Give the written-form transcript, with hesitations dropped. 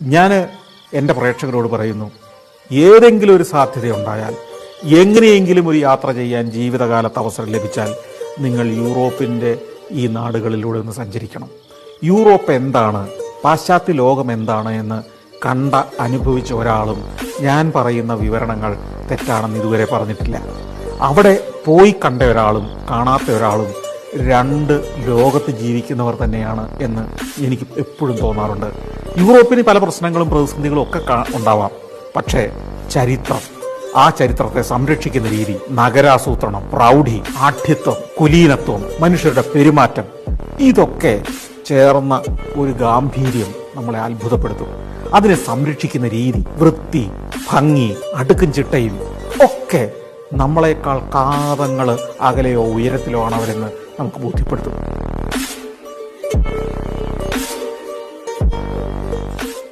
ഞാൻ എൻ്റെ പ്രേക്ഷകരോട് പറയുന്നു, ഏതെങ്കിലും ഒരു സാധ്യതയുണ്ടായാൽ, എങ്ങനെയെങ്കിലും ഒരു യാത്ര ചെയ്യാൻ ജീവിതകാലത്ത് അവസരം ലഭിച്ചാൽ നിങ്ങൾ യൂറോപ്പിൻ്റെ ഈ നാടുകളിലൂടെ ഒന്ന് സഞ്ചരിക്കണം. യൂറോപ്പ് എന്താണ്, പാശ്ചാത്യ ലോകം എന്താണ് എന്ന് കണ്ട അനുഭവിച്ച ഒരാളും ഞാൻ പറയുന്ന വിവരണങ്ങൾ തെറ്റാണെന്ന് ഇതുവരെ പറഞ്ഞിട്ടില്ല. അവിടെ പോയി കണ്ട ഒരാളും കാണാത്ത ഒരാളും രണ്ട് ലോകത്ത് ജീവിക്കുന്നവർ തന്നെയാണ് എന്ന് എനിക്ക് എപ്പോഴും തോന്നാറുണ്ട്. യൂറോപ്പിന് പല പ്രശ്നങ്ങളും പ്രതിസന്ധികളും ഒക്കെ ഉണ്ടാവാം, പക്ഷേ ചരിത്രം, ആ ചരിത്രത്തെ സംരക്ഷിക്കുന്ന രീതി, നഗരാസൂത്രണം, പ്രൗഢി, ആഢ്യത്വം, കുലീനത്വം, മനുഷ്യരുടെ പെരുമാറ്റം, ഇതൊക്കെ ചേർന്ന ഒരു ഗാംഭീര്യം നമ്മളെ അത്ഭുതപ്പെടുത്തും. അതിനെ സംരക്ഷിക്കുന്ന രീതി, വൃത്തി, ഭംഗി, അടുക്കും ചിട്ടയും ഒക്കെ നമ്മളെക്കാൾ കാതങ്ങൾ അകലെയോ ഉയരത്തിലോ ആണ് അവരെന്ന് നമുക്ക് ബോധ്യപ്പെടുത്തും.